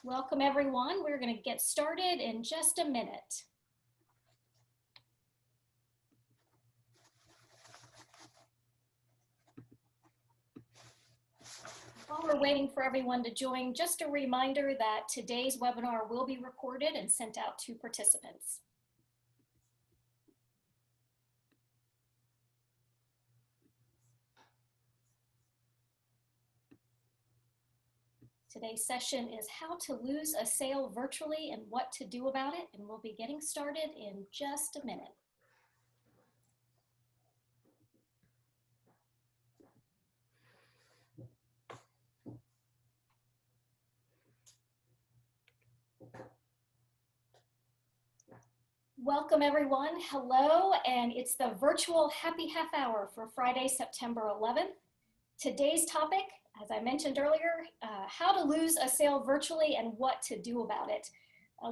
Welcome everyone. We're going to get started in just a minute. While we're waiting for everyone to join, just a reminder that today's webinar will be recorded and sent out to participants. Today's session is how to lose a sale virtually and what to do about it, and we'll be getting started in just a minute. Welcome everyone. Hello, and it's the virtual happy half hour for Friday, September 11th. Today's topic, as I mentioned earlier, how to lose a sale virtually and what to do about it.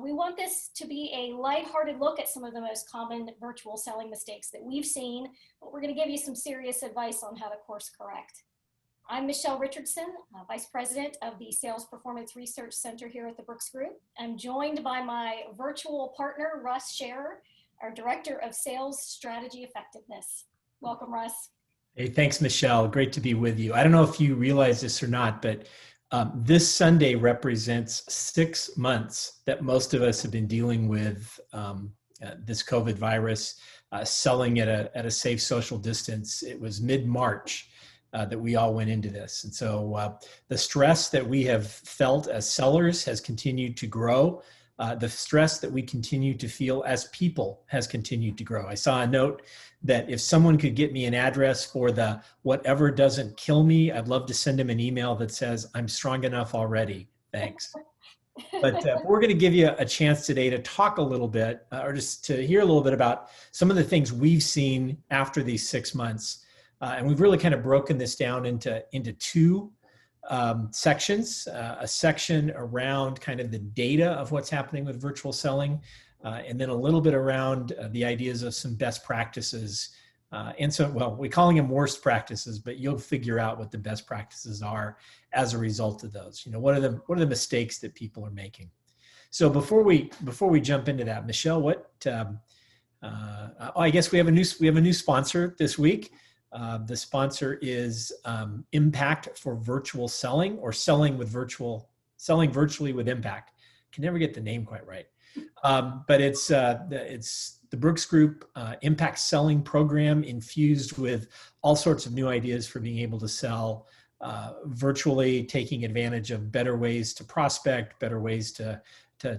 We want this to be a lighthearted look at some of the most common virtual selling mistakes that we've seen, but we're going to give you some serious advice on how to course correct. I'm Michelle Richardson, Vice President of the Sales Performance Research Center here at the Brooks Group. I'm joined by my virtual partner, Russ Scherer, our Director of Sales Strategy Effectiveness. Welcome, Russ. Hey, thanks, Michelle. Great to be with you. I don't know if you realize this or not, but this Sunday represents 6 months that most of us have been dealing with this COVID virus, selling at a safe social distance. It was mid-March that we all went into this. And so the stress that we have felt as sellers has continued to grow. The stress that we continue to feel as people has continued to grow. I saw a note that if someone could get me an address for the whatever doesn't kill me, I'd love to send them an email that says, I'm strong enough already, thanks. But we're going to give you a chance today to talk a little bit, or just to hear a little bit about some of the things we've seen after these 6 months. And we've really kind of broken this down into two sections, a section around kind of the data of what's happening with virtual selling, and then a little bit around the ideas of some best practices. And so, well, we're calling them worst practices, but you'll figure out what the best practices are as a result of those. You know, what are the mistakes that people are making? So before we jump into that, Michelle, I guess we have a new sponsor this week. The sponsor is Impact for Virtual Selling, or selling virtually with impact. Can never get the name quite right, but it's the Brooks Group Impact Selling Program infused with all sorts of new ideas for being able to sell virtually, taking advantage of better ways to prospect, better ways to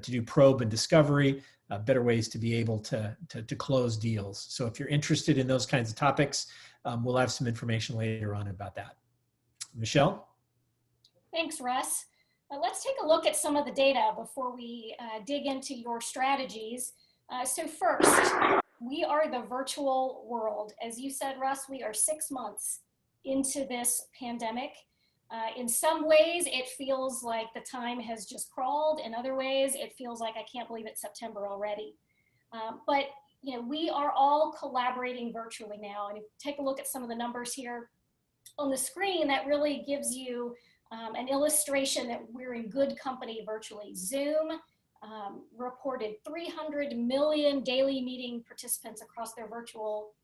do probe and discovery, better ways to be able to close deals. So if you're interested in those kinds of topics, we'll have some information later on about that. Michelle? Thanks, Russ. Let's take a look at some of the data before we dig into your strategies. So first, we are the virtual world. As you said, Russ, we are 6 months into this pandemic. In some ways, it feels like the time has just crawled. In other ways, it feels like I can't believe it's September already. But you know, we are all collaborating virtually now. And if you take a look at some of the numbers here on the screen, that really gives you an illustration that we're in good company virtually. Zoom reported 300 million daily meeting participants across their virtual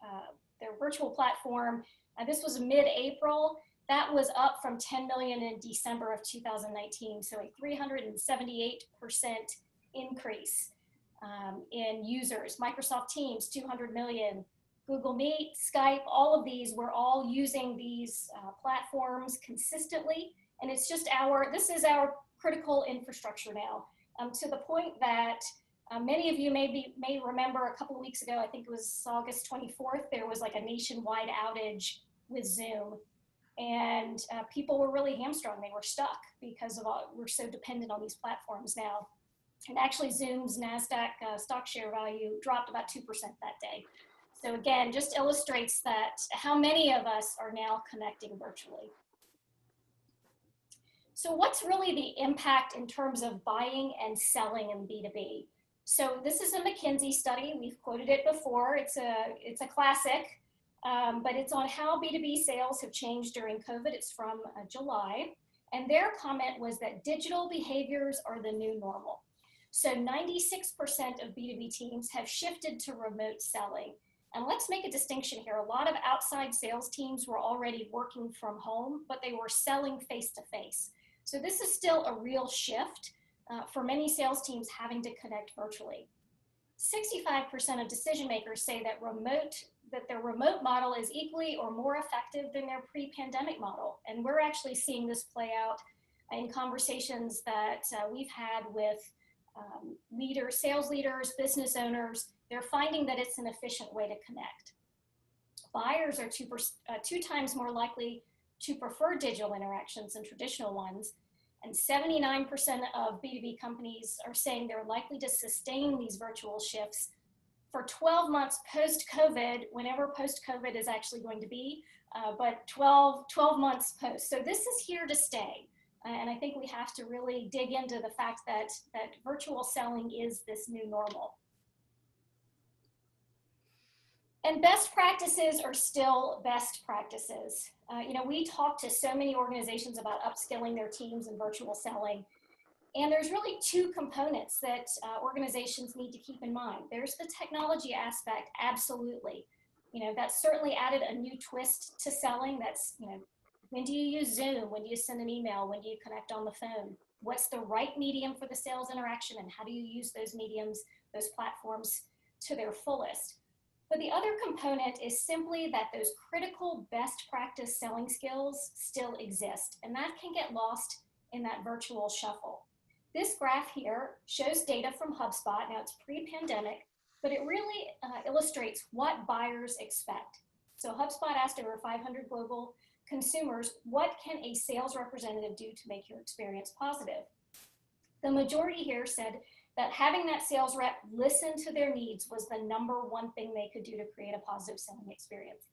platform. This was mid-April. That was up from 10 million in December of 2019, so a 378% increase in users. Microsoft Teams, 200 million. Google Meet, Skype, all of these, we're all using these platforms consistently. And it's just this is our critical infrastructure now, to the point that many of you may remember a couple of weeks ago, I think it was August 24th, there was like a nationwide outage with Zoom. And people were really hamstrung. They were stuck because we're so dependent on these platforms now. And actually Zoom's NASDAQ stock share value dropped about 2% that day. So again, just illustrates that how many of us are now connecting virtually. So what's really the impact in terms of buying and selling in B2B? So this is a McKinsey study. We've quoted it before. It's a classic, but it's on how B2B sales have changed during COVID. It's from July. And their comment was that digital behaviors are the new normal. So 96% of B2B teams have shifted to remote selling. And let's make a distinction here. A lot of outside sales teams were already working from home, but they were selling face-to-face. So this is still a real shift for many sales teams having to connect virtually. 65% of decision makers say that their remote model is equally or more effective than their pre-pandemic model. And we're actually seeing this play out in conversations that we've had with sales leaders, business owners. They're finding that it's an efficient way to connect. Buyers are two times more likely to prefer digital interactions than traditional ones. And 79% of B2B companies are saying they're likely to sustain these virtual shifts for 12 months post-COVID, whenever post-COVID is actually going to be, but 12 months post. So this is here to stay. And I think we have to really dig into the fact that virtual selling is this new normal. And best practices are still best practices. We talk to so many organizations about upskilling their teams in virtual selling. And there's really two components that organizations need to keep in mind. There's the technology aspect, absolutely. That's certainly added a new twist to selling. That's, when do you use Zoom? When do you send an email? When do you connect on the phone? What's the right medium for the sales interaction? And how do you use those mediums, those platforms to their fullest? But the other component is simply that those critical best practice selling skills still exist. And that can get lost in that virtual shuffle. This graph here shows data from HubSpot. Now it's pre-pandemic, but it really illustrates what buyers expect. So HubSpot asked over 500 global consumers, what can a sales representative do to make your experience positive? The majority here said that having that sales rep listen to their needs was the number one thing they could do to create a positive selling experience.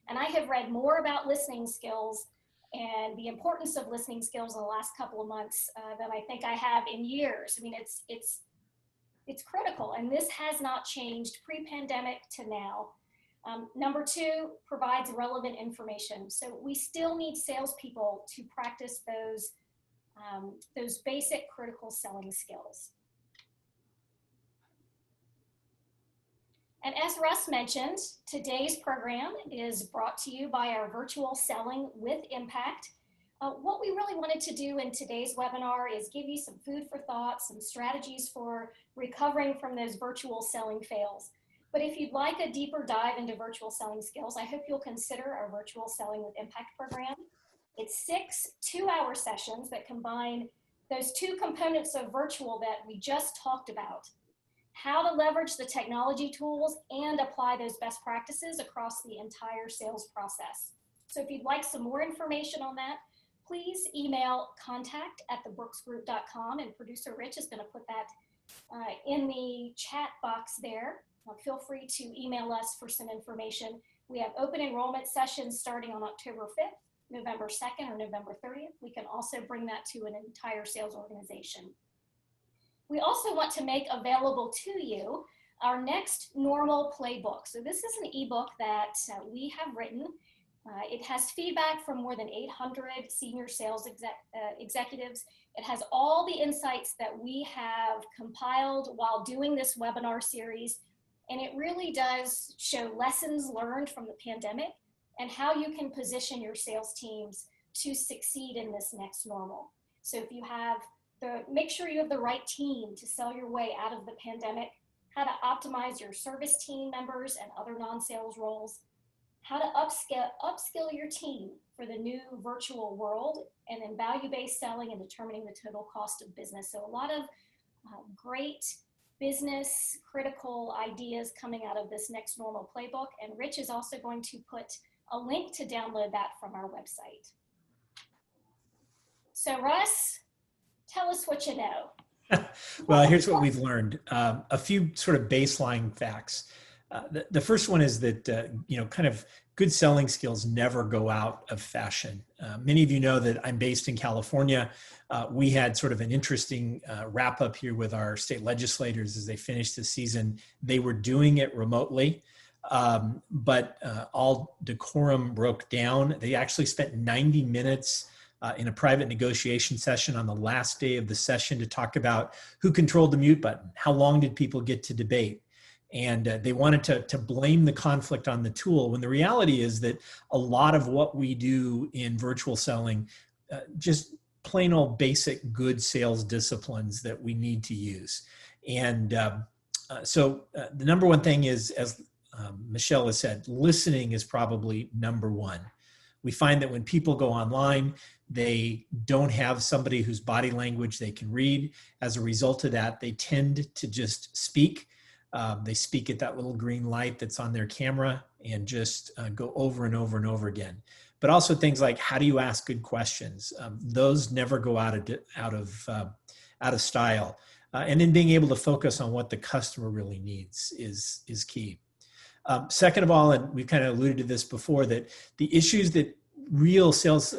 And I have read more about listening skills and the importance of listening skills in the last couple of months than I think I have in years. I mean, it's critical, and this has not changed pre-pandemic to now. Number two, provides relevant information. So we still need salespeople to practice those basic critical selling skills. And as Russ mentioned, today's program is brought to you by our virtual Selling with Impact. What we really wanted to do in today's webinar is give you some food for thought, some strategies for recovering from those virtual selling fails. But if you'd like a deeper dive into virtual selling skills, I hope you'll consider our virtual Selling with Impact program. It's 6 two-hour sessions that combine those two components of virtual that we just talked about. How to leverage the technology tools and apply those best practices across the entire sales process. So if you'd like some more information on that, please email contact@thebrooksgroup.com, and producer Rich is going to put that in the chat box there. Feel free to email us for some information. We have open enrollment sessions starting on October 5th, November 2nd, or November 30th. We can also bring that to an entire sales organization. We also want to make available to you our next normal playbook. So this is an ebook that we have written. It has feedback from more than 800 senior sales executives. It has all the insights that we have compiled while doing this webinar series. And it really does show lessons learned from the pandemic and how you can position your sales teams to succeed in this next normal. So if you have make sure you have the right team to sell your way out of the pandemic, how to optimize your service team members and other non-sales roles, how to upskill your team for the new virtual world, and then value-based selling and determining the total cost of business. So a lot of great business critical ideas coming out of this next normal playbook. And Rich is also going to put a link to download that from our website. So Russ, tell us what you know. Well, here's what we've learned. A few sort of baseline facts. The first one is that, kind of good selling skills never go out of fashion. Many of you know that I'm based in California. We had sort of an interesting wrap up here with our state legislators as they finished the season. They were doing it remotely, but all decorum broke down. They actually spent 90 minutes in a private negotiation session on the last day of the session to talk about who controlled the mute button, how long did people get to debate. And they wanted to blame the conflict on the tool, when the reality is that a lot of what we do in virtual selling, just plain old basic good sales disciplines that we need to use. And so the number one thing is, as Michelle has said, listening is probably number one. We find that when people go online, they don't have somebody whose body language they can read. As a result of that, they tend to just speak. They speak at that little green light that's on their camera and just go over and over and over again. But also things like, how do you ask good questions? Those never go out of style. And then being able to focus on what the customer really needs is key. Second of all, and we've kind of alluded to this before, that the issues that real sales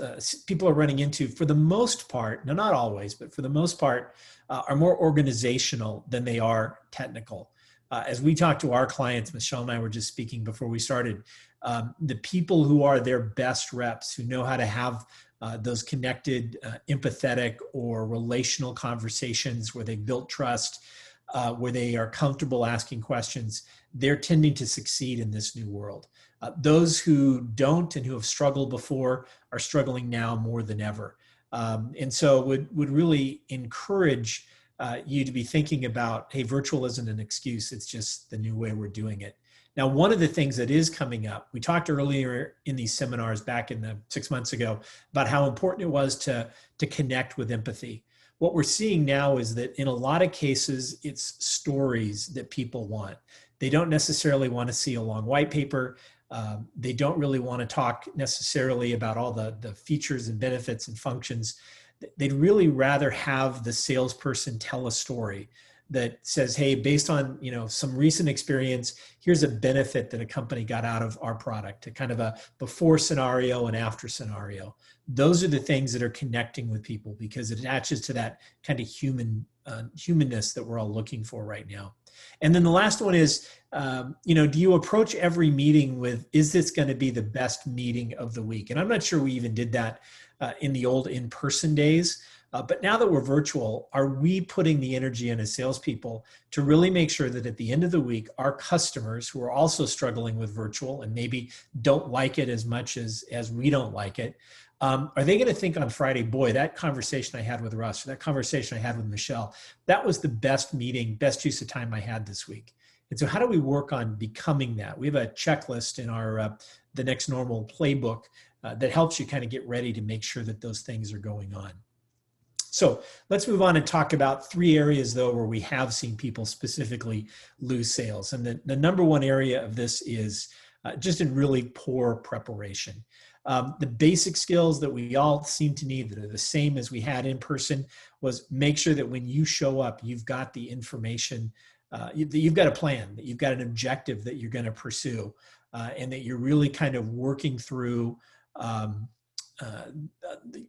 people are running into, for the most part, no, not always, but for the most part, are more organizational than they are technical. As we talk to our clients, Michelle and I were just speaking before we started, the people who are their best reps, who know how to have those connected, empathetic or relational conversations where they built trust, where they are comfortable asking questions, they're tending to succeed in this new world. Those who don't and who have struggled before are struggling now more than ever. And so would really encourage you to be thinking about, hey, virtual isn't an excuse. It's just the new way we're doing it. Now, one of the things that is coming up, we talked earlier in these seminars back in the 6 months ago about how important it was to connect with empathy. What we're seeing now is that in a lot of cases, it's stories that people want. They don't necessarily want to see a long white paper. They don't really want to talk necessarily about all the features and benefits and functions. They'd really rather have the salesperson tell a story that says, hey, based on some recent experience, here's a benefit that a company got out of our product, a kind of a before scenario and after scenario. Those are the things that are connecting with people because it attaches to that kind of humanness that we're all looking for right now. And then the last one is, do you approach every meeting with, is this going to be the best meeting of the week? And I'm not sure we even did that in the old in-person days. But now that we're virtual, are we putting the energy in as salespeople to really make sure that at the end of the week, our customers who are also struggling with virtual and maybe don't like it as much as we don't like it, are they going to think on Friday, boy, that conversation I had with Russ, or that conversation I had with Michelle, that was the best meeting, best use of time I had this week. And so how do we work on becoming that? We have a checklist in our the Next Normal playbook that helps you kind of get ready to make sure that those things are going on. So let's move on and talk about 3 areas, though, where we have seen people specifically lose sales. And the number one area of this is just in really poor preparation. The basic skills that we all seem to need that are the same as we had in person was make sure that when you show up, you've got the information, you've got a plan, that you've got an objective that you're going to pursue, and that you're really kind of working through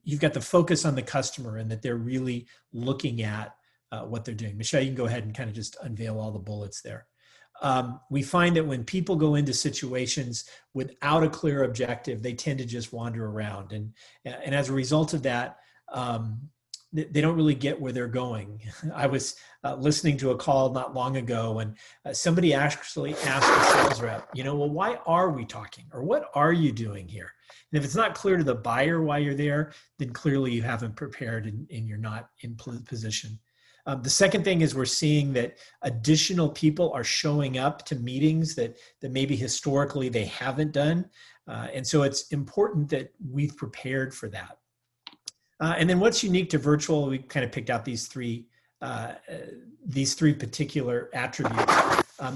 you've got the focus on the customer and that they're really looking at what they're doing. Michelle, you can go ahead and kind of just unveil all the bullets there. We find that when people go into situations without a clear objective, they tend to just wander around. And as a result of that, they don't really get where they're going. I was listening to a call not long ago and somebody actually asked the sales rep, well, why are we talking? Or what are you doing here? And if it's not clear to the buyer why you're there, then clearly you haven't prepared and you're not in position. The second thing is we're seeing that additional people are showing up to meetings that maybe historically they haven't done. And so it's important that we've prepared for that. And then what's unique to virtual, we kind of picked out these three particular attributes.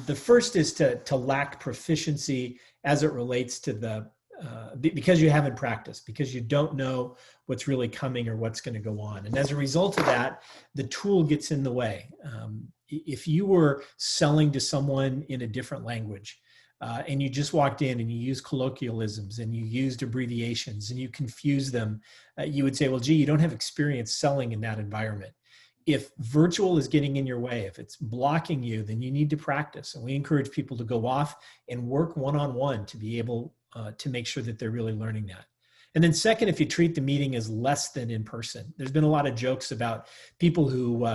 The first is to lack proficiency as it relates to because you haven't practiced, because you don't know what's really coming or what's going to go on. And as a result of that, the tool gets in the way. If you were selling to someone in a different language, and you just walked in and you used colloquialisms and you used abbreviations and you confused them, you would say, well, gee, you don't have experience selling in that environment. If virtual is getting in your way, if it's blocking you, then you need to practice. And we encourage people to go off and work one-on-one to be able to make sure that they're really learning that. And then second, if you treat the meeting as less than in person. There's been a lot of jokes about people who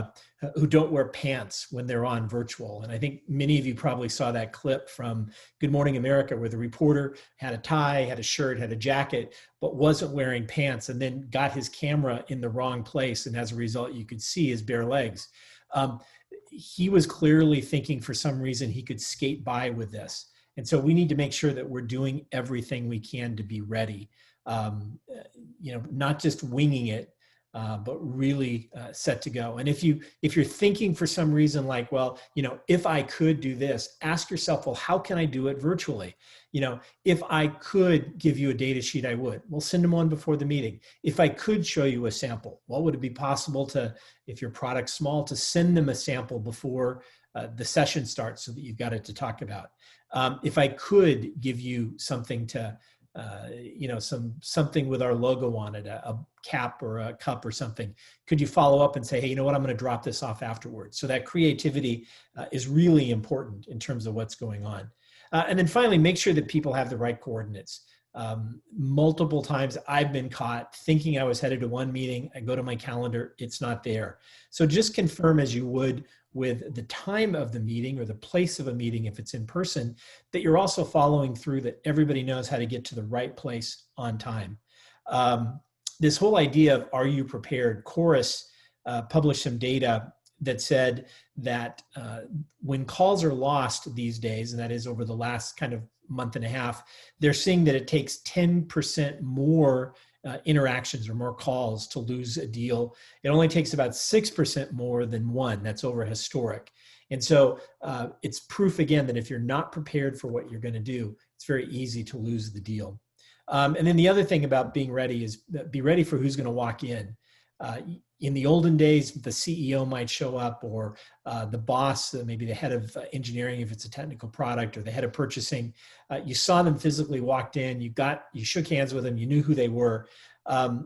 don't wear pants when they're on virtual. And I think many of you probably saw that clip from Good Morning America where the reporter had a tie, had a shirt, had a jacket, but wasn't wearing pants, and then got his camera in the wrong place. And as a result, you could see his bare legs. He was clearly thinking for some reason he could skate by with this. And so we need to make sure that we're doing everything we can to be ready. Not just winging it, but really set to go. And if you're thinking for some reason like, well, if I could do this, ask yourself, well, how can I do it virtually? If I could give you a data sheet, I would. We'll send them one before the meeting. If I could show you a sample, well, would it be possible to, if your product's small, to send them a sample before the session starts so that you've got it to talk about? If I could give you something to something with our logo on it, a cap or a cup or something, could you follow up and say, hey, you know what, I'm going to drop this off afterwards? So that creativity is really important in terms of what's going on. And then finally, make sure that people have the right coordinates. Multiple times I've been caught thinking I was headed to one meeting. I go to my calendar, it's not there. So just confirm, as you would with the time of the meeting or the place of a meeting if it's in person, that you're also following through, that everybody knows how to get to the right place on time. This whole idea of are you prepared? Chorus published some data that said that when calls are lost these days, and that is over the last kind of month and a half, they're seeing that it takes 10% more interactions or more calls to lose a deal. It only takes about 6% more than one. That's over historic. And so it's proof again that if you're not prepared for what you're going to do, it's very easy to lose the deal. And then the other thing about being ready is be ready for who's going to walk in. In the olden days, the CEO might show up, or the boss, maybe the head of engineering if it's a technical product, or the head of purchasing. You saw them physically walked in, you shook hands with them, you knew who they were.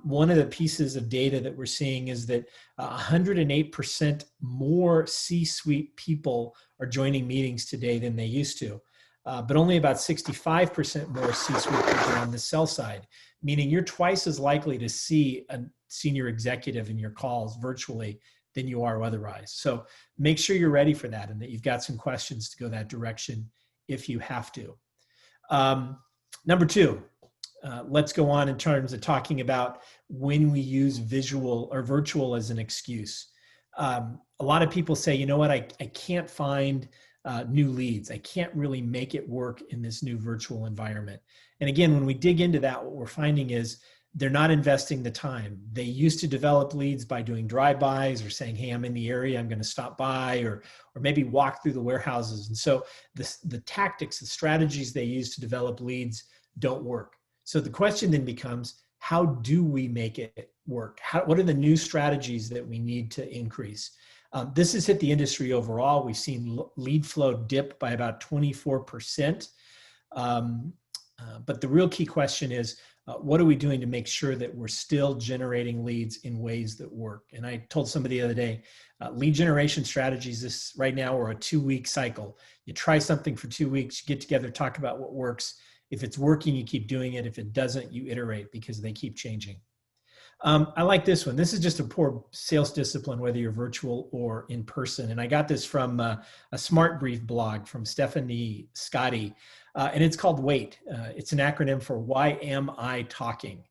One of the pieces of data that we're seeing is that 108% more C-suite people are joining meetings today than they used to. But only about 65% more C-suite people on the sell side, meaning you're twice as likely to see a senior executive in your calls virtually than you are otherwise. So make sure you're ready for that and that you've got some questions to go that direction if you have to. Number two, let's go on in terms of talking about when we use visual or virtual as an excuse. A lot of people say, you know what, I can't find new leads. I can't really make it work in this new virtual environment. And again, when we dig into that, what we're finding is they're not investing the time. They used to develop leads by doing drive-bys or saying, hey, I'm in the area, I'm going to stop by, or maybe walk through the warehouses. And so the tactics, the strategies they use to develop leads don't work. So the question then becomes, how do we make it work? What are the new strategies that we need to increase? This has hit the industry overall. We've seen lead flow dip by about 24%. But the real key question is, what are we doing to make sure that we're still generating leads in ways that work? And I told somebody the other day, lead generation strategies right now are a 2-week cycle. You try something for 2 weeks, you get together, talk about what works. If it's working, you keep doing it. If it doesn't, you iterate, because they keep changing. I like this one. This is just a poor sales discipline, whether you're virtual or in person. And I got this from a Smart Brief blog from Stephanie Scotti, and it's called WAIT. It's an acronym for Why Am I Talking?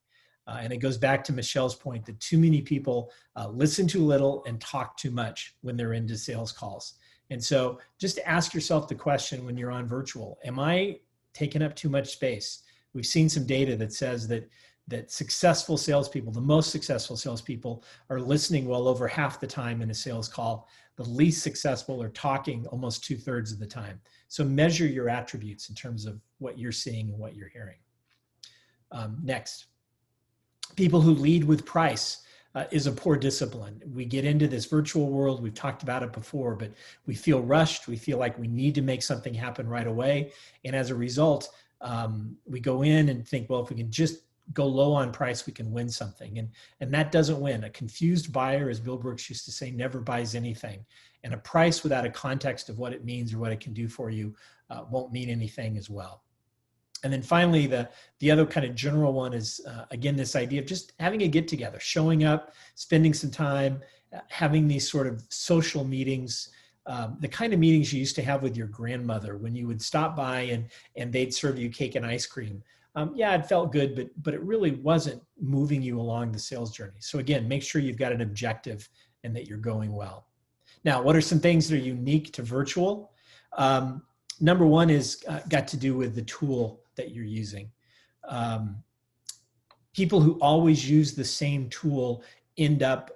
And it goes back to Michelle's point that too many people listen too little and talk too much when they're into sales calls. And so just ask yourself the question when you're on virtual, am I taking up too much space? We've seen some data that says that successful salespeople, the most successful salespeople, are listening well over half the time in a sales call. The least successful are talking almost 2/3 of the time. So measure your attributes in terms of what you're seeing and what you're hearing. Next, people who lead with price is a poor discipline. We get into this virtual world, we've talked about it before, but we feel rushed. We feel like we need to make something happen right away. And as a result, we go in and think, well, if we can just go low on price, we can win something. And that doesn't win. A confused buyer, as Bill Brooks used to say, never buys anything. And a price without a context of what it means or what it can do for you won't mean anything as well. And then finally, the other kind of general one is, again, this idea of just having a get together, showing up, spending some time, having these sort of social meetings, the kind of meetings you used to have with your grandmother when you would stop by and they'd serve you cake and ice cream. Yeah, it felt good, but it really wasn't moving you along the sales journey. So again, make sure you've got an objective and that you're going well. Now, what are some things that are unique to virtual? Number one is got to do with the tool that you're using. People who always use the same tool end up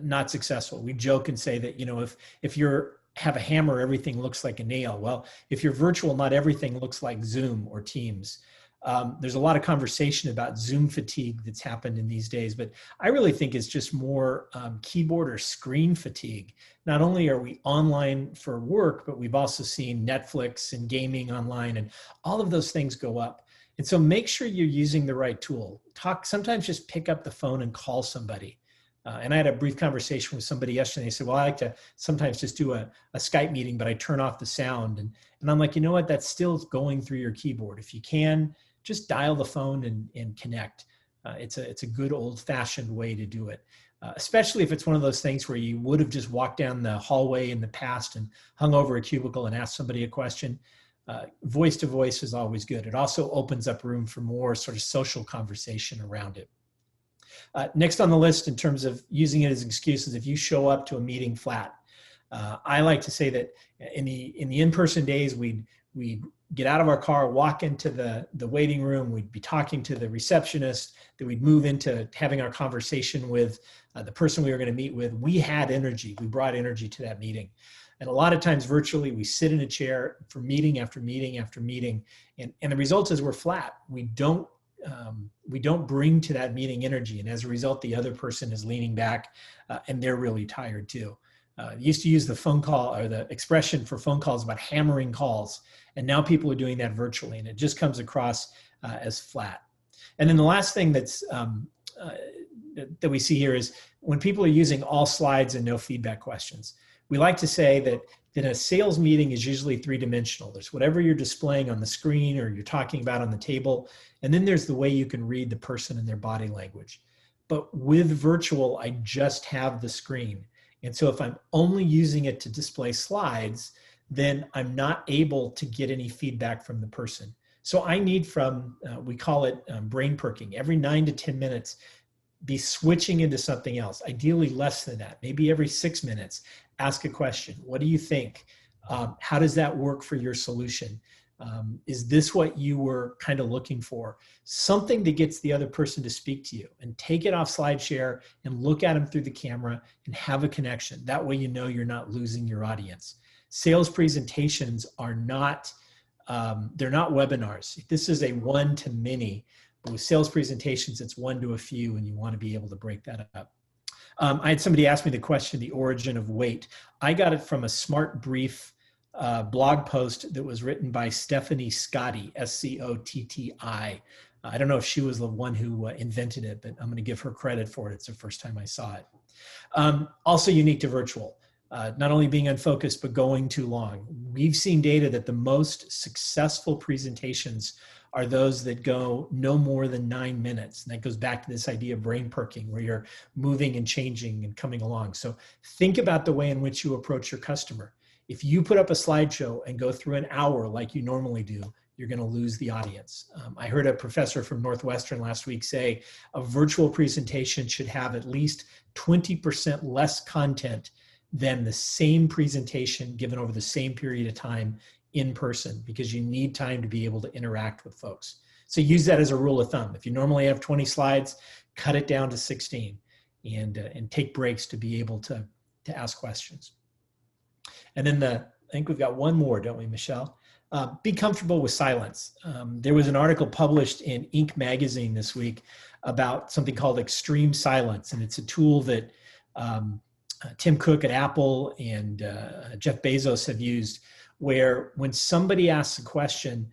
not successful. We joke and say that, if you're have a hammer, everything looks like a nail. Well, if you're virtual, not everything looks like Zoom or Teams. There's a lot of conversation about Zoom fatigue that's happened in these days, but I really think it's just more keyboard or screen fatigue. Not only are we online for work, but we've also seen Netflix and gaming online, and all of those things go up. And so make sure you're using the right tool. Sometimes just pick up the phone and call somebody. And I had a brief conversation with somebody yesterday. They said, well, I like to sometimes just do a Skype meeting, but I turn off the sound. And I'm like, you know what? That's still going through your keyboard. If you can, just dial the phone and connect. It's a good old-fashioned way to do it, especially if it's one of those things where you would have just walked down the hallway in the past and hung over a cubicle and asked somebody a question. Voice to voice is always good. It also opens up room for more sort of social conversation around it. Next on the list in terms of using it as excuses, if you show up to a meeting flat. I like to say that in the in-person days, we'd get out of our car, walk into the waiting room, we'd be talking to the receptionist, then we'd move into having our conversation with the person we were going to meet with. We had energy. We brought energy to that meeting. And a lot of times virtually, we sit in a chair for meeting after meeting after meeting, and the result is we're flat. We don't bring to that meeting energy. And as a result, the other person is leaning back and they're really tired too. Used to use the phone call or the expression for phone calls about hammering calls. And now people are doing that virtually, and it just comes across as flat. And then the last thing that we see here is when people are using all slides and no feedback questions. We like to say that a sales meeting is usually three-dimensional. There's whatever you're displaying on the screen or you're talking about on the table, and then there's the way you can read the person and their body language. But with virtual, I just have the screen. And so if I'm only using it to display slides, then I'm not able to get any feedback from the person. So I need we call it brain perking. Every 9 to 10 minutes, be switching into something else, ideally less than that, maybe every 6 minutes. Ask a question. What do you think? How does that work for your solution? Is this what you were kind of looking for? Something that gets the other person to speak to you, and take it off SlideShare and look at them through the camera and have a connection. That way you know you're not losing your audience. Sales presentations are not, they're not webinars. This is a one-to-many, but with sales presentations, it's one to a few, and you want to be able to break that up. I had somebody ask me the question, the origin of weight. I got it from a Smart Brief blog post that was written by Stephanie Scotti, S-C-O-T-T-I. I don't know if she was the one who invented it, but I'm going to give her credit for it. It's the first time I saw it. Also unique to virtual, not only being unfocused, but going too long. We've seen data that the most successful presentations are those that go no more than 9 minutes. And that goes back to this idea of brain perking, where you're moving and changing and coming along. So think about the way in which you approach your customer. If you put up a slideshow and go through an hour like you normally do, you're going to lose the audience. I heard a professor from Northwestern last week say a virtual presentation should have at least 20% less content than the same presentation given over the same period of time in person, because you need time to be able to interact with folks. So use that as a rule of thumb. If you normally have 20 slides, cut it down to 16 and take breaks to be able to ask questions. And then I think we've got one more, don't we, Michelle? Be comfortable with silence. There was an article published in Inc. magazine this week about something called extreme silence. And it's a tool that Tim Cook at Apple and Jeff Bezos have used, where when somebody asks a question,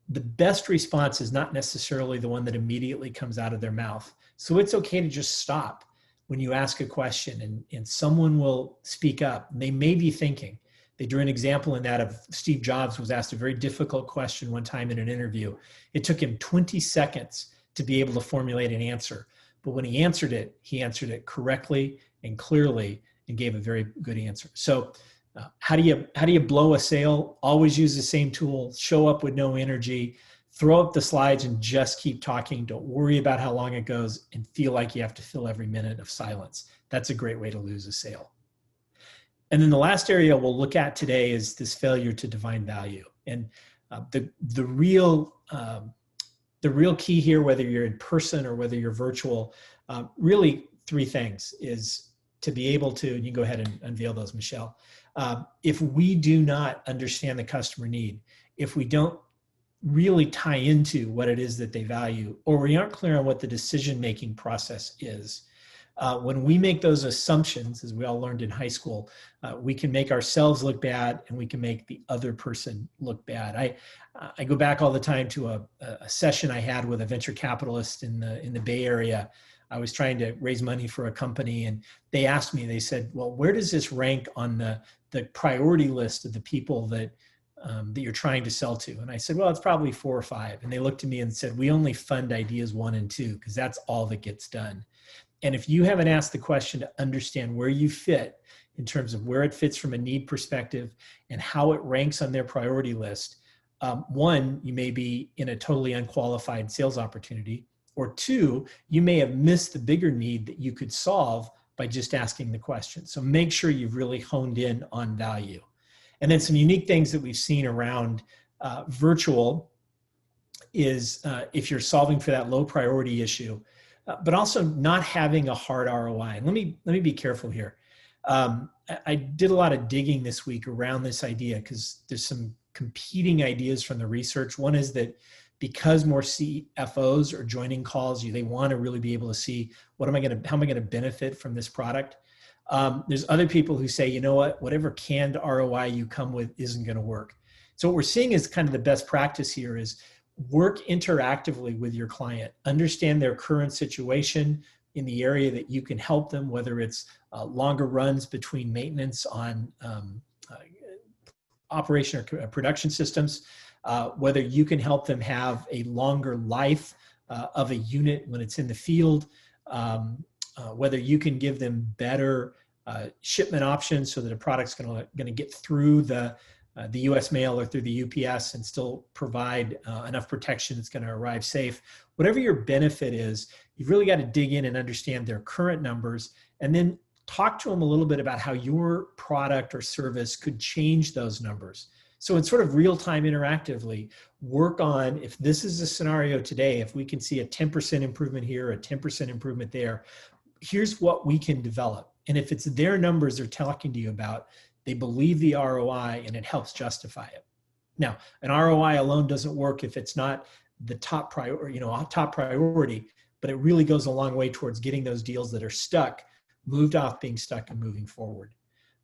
the best response is not necessarily the one that immediately comes out of their mouth. So it's okay to just stop when you ask a question and someone will speak up. They may be thinking. They drew an example in that of Steve Jobs was asked a very difficult question one time in an interview. It took him 20 seconds to be able to formulate an answer. But when he answered it correctly and clearly and gave a very good answer. So how do you blow a sale? Always use the same tool. Show up with no energy. Throw up the slides and just keep talking. Don't worry about how long it goes and feel like you have to fill every minute of silence. That's a great way to lose a sale. And then the last area we'll look at today is this failure to define value. And the real key here, whether you're in person or whether you're virtual, really three things is to be able to, and you go ahead and unveil those, Michelle. If we do not understand the customer need, if we don't really tie into what it is that they value, or we aren't clear on what the decision-making process is, when we make those assumptions, as we all learned in high school, we can make ourselves look bad and we can make the other person look bad. I go back all the time to a session I had with a venture capitalist in the Bay Area. I was trying to raise money for a company, and they asked me, they said, well, where does this rank on the priority list of the people that you're trying to sell to? And I said, well, it's probably 4 or 5. And they looked at me and said, we only fund ideas 1 and 2 because that's all that gets done. And if you haven't asked the question to understand where you fit in terms of where it fits from a need perspective and how it ranks on their priority list, 1, you may be in a totally unqualified sales opportunity, or 2, you may have missed the bigger need that you could solve by just asking the question. So make sure you've really honed in on value. And then some unique things that we've seen around virtual is if you're solving for that low priority issue, but also not having a hard ROI. And let me be careful here. I did a lot of digging this week around this idea because there's some competing ideas from the research. One is that because more CFOs are joining calls, they want to really be able to see how am I going to benefit from this product. There's other people who say, you know what, whatever canned ROI you come with isn't going to work. So what we're seeing is kind of the best practice here is work interactively with your client, understand their current situation in the area that you can help them, whether it's longer runs between maintenance on operation or production systems, whether you can help them have a longer life of a unit when it's in the field, whether you can give them better shipment options so that a product's going to get through the U.S. mail or through the UPS and still provide enough protection that's going to arrive safe. Whatever your benefit is, you've really got to dig in and understand their current numbers and then talk to them a little bit about how your product or service could change those numbers. So in sort of real-time interactively, work on, if this is a scenario today, if we can see a 10% improvement here, a 10% improvement there, here's what we can develop. And if it's their numbers they're talking to you about, they believe the ROI and it helps justify it. Now, an ROI alone doesn't work if it's not the top priority, but it really goes a long way towards getting those deals that are stuck, moved off being stuck and moving forward.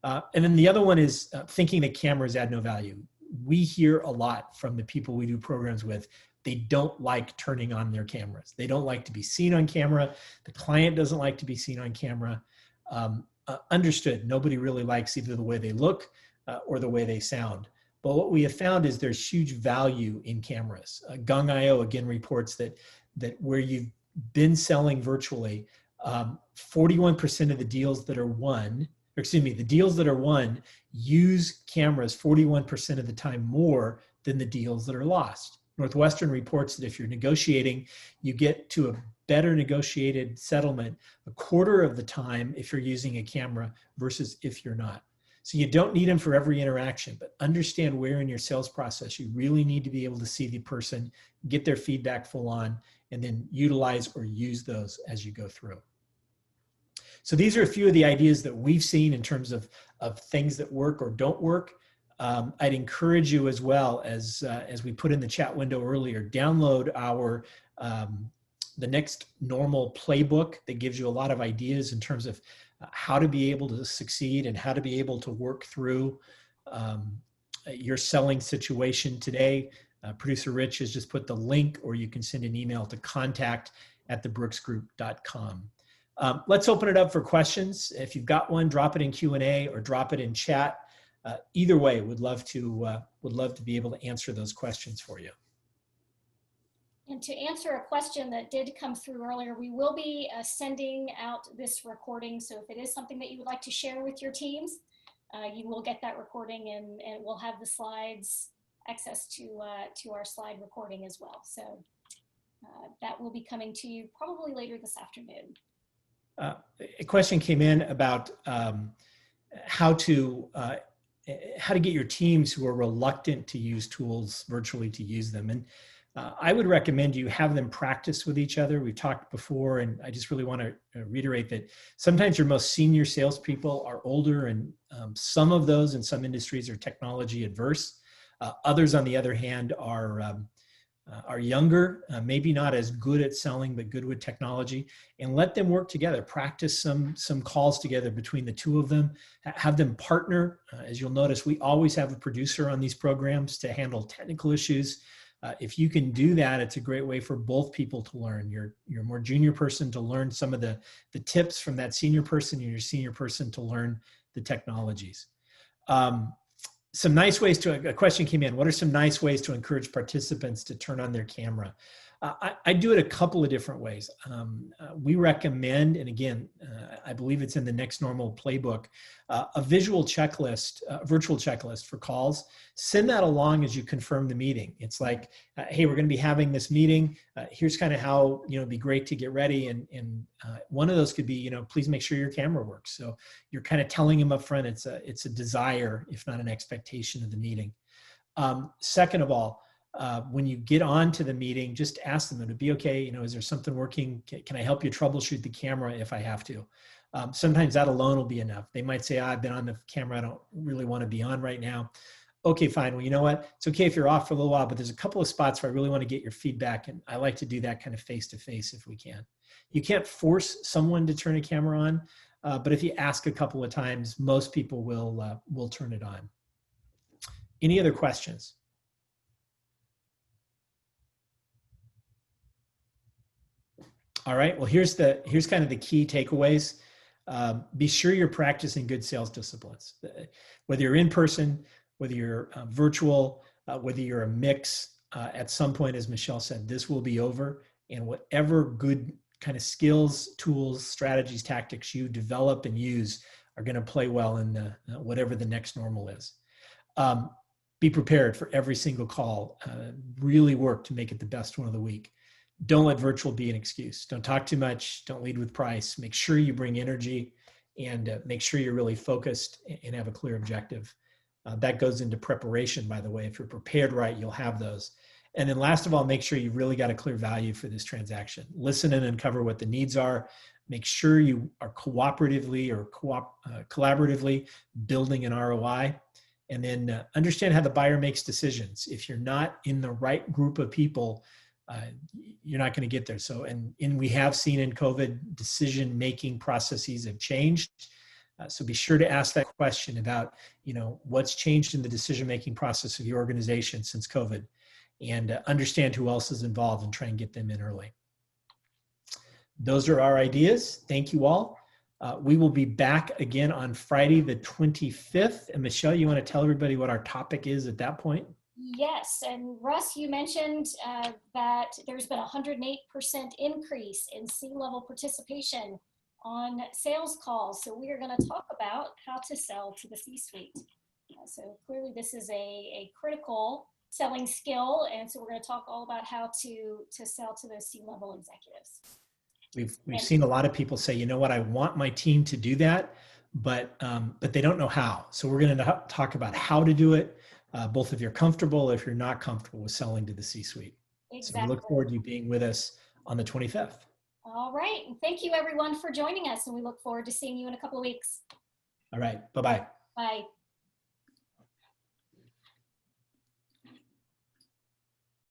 And then the other one is thinking that cameras add no value. We hear a lot from the people we do programs with. They don't like turning on their cameras. They don't like to be seen on camera. The client doesn't like to be seen on camera. Understood. Nobody really likes either the way they look or the way they sound. But what we have found is there's huge value in cameras. Gong.io again reports that where you've been selling virtually, 41% of the deals that are won, the deals that are won use cameras 41% of the time more than the deals that are lost. Northwestern reports that if you're negotiating, you get to a better negotiated settlement a quarter of the time if you're using a camera versus if you're not. So you don't need them for every interaction, but understand where in your sales process you really need to be able to see the person, get their feedback full on, and then utilize or use those as you go through. So these are a few of the ideas that we've seen in terms of things that work or don't work. I'd encourage you as well, as we put in the chat window earlier, download our the next normal playbook that gives you a lot of ideas in terms of how to be able to succeed and how to be able to work through your selling situation today. Producer Rich has just put the link, or you can send an email to contact@thebrooksgroup.com. Let's open it up for questions. If you've got one, drop it in Q&A or drop it in chat. Either way, would love to be able to answer those questions for you. And to answer a question that did come through earlier, we will be sending out this recording. So if it is something that you would like to share with your teams, you will get that recording, and we'll have the slides, access to our slide recording as well. So that will be coming to you probably later this afternoon. A question came in about how to get your teams who are reluctant to use tools virtually to use them. And I would recommend you have them practice with each other. We've talked before, and I just really want to reiterate that sometimes your most senior salespeople are older, and some of those in some industries are technology adverse. Others, on the other hand, are younger, maybe not as good at selling, but good with technology, and let them work together. Practice some calls together between the two of them. Have them partner. As you'll notice, we always have a producer on these programs to handle technical issues. If you can do that, it's a great way for both people to learn. Your more junior person to learn some of the tips from that senior person, and your senior person to learn the technologies. Some nice ways a question came in. What are some nice ways to encourage participants to turn on their camera? I do it a couple of different ways. We recommend, and again, I believe it's in the Next Normal playbook, a visual checklist, virtual checklist for calls. Send that along as you confirm the meeting. It's like, hey, we're going to be having this meeting. Here's kind of how, it'd be great to get ready. And one of those could be, please make sure your camera works. So you're kind of telling them up front, it's a desire, if not an expectation of the meeting. Second of all, when you get on to the meeting, just ask them, would it be okay? Is there something working? Can I help you troubleshoot the camera if I have to? Sometimes that alone will be enough. They might say, I've been on the camera. I don't really want to be on right now. Okay, fine. Well, you know what? It's okay if you're off for a little while, but there's a couple of spots where I really want to get your feedback. And I like to do that kind of face-to-face if we can. You can't force someone to turn a camera on, but if you ask a couple of times, most people will turn it on. Any other questions? All right, well, here's kind of the key takeaways. Be sure you're practicing good sales disciplines. Whether you're in person, whether you're virtual, whether you're a mix, at some point, as Michelle said, this will be over. And whatever good kind of skills, tools, strategies, tactics you develop and use are going to play well in whatever the next normal is. Be prepared for every single call. Really work to make it the best one of the week. Don't let virtual be an excuse. Don't talk too much. Don't lead with price. Make sure you bring energy, and make sure you're really focused and have a clear objective. That goes into preparation, by the way. If you're prepared right, you'll have those. And then last of all, make sure you've really got a clear value for this transaction. Listen and uncover what the needs are. Make sure you are cooperatively or collaboratively building an ROI. And then understand how the buyer makes decisions. If you're not in the right group of people, you're not going to get there. So, and we have seen in COVID, decision-making processes have changed. So be sure to ask that question about, what's changed in the decision-making process of your organization since COVID, and understand who else is involved and try and get them in early. Those are our ideas. Thank you all. We will be back again on Friday, the 25th. And Michelle, you want to tell everybody what our topic is at that point? Yes, and Russ, you mentioned that there's been a 108% increase in C-level participation on sales calls. So we are going to talk about how to sell to the C-suite. So clearly this is a critical selling skill, and so we're going to talk all about how to sell to those C-level executives. We've seen a lot of people say, I want my team to do that, but they don't know how. So we're going to talk about how to do it. Both if you're comfortable, if you're not comfortable with selling to the C-suite. Exactly. So we look forward to you being with us on the 25th. All right. And thank you everyone for joining us. And we look forward to seeing you in a couple of weeks. All right. Bye-bye. Bye.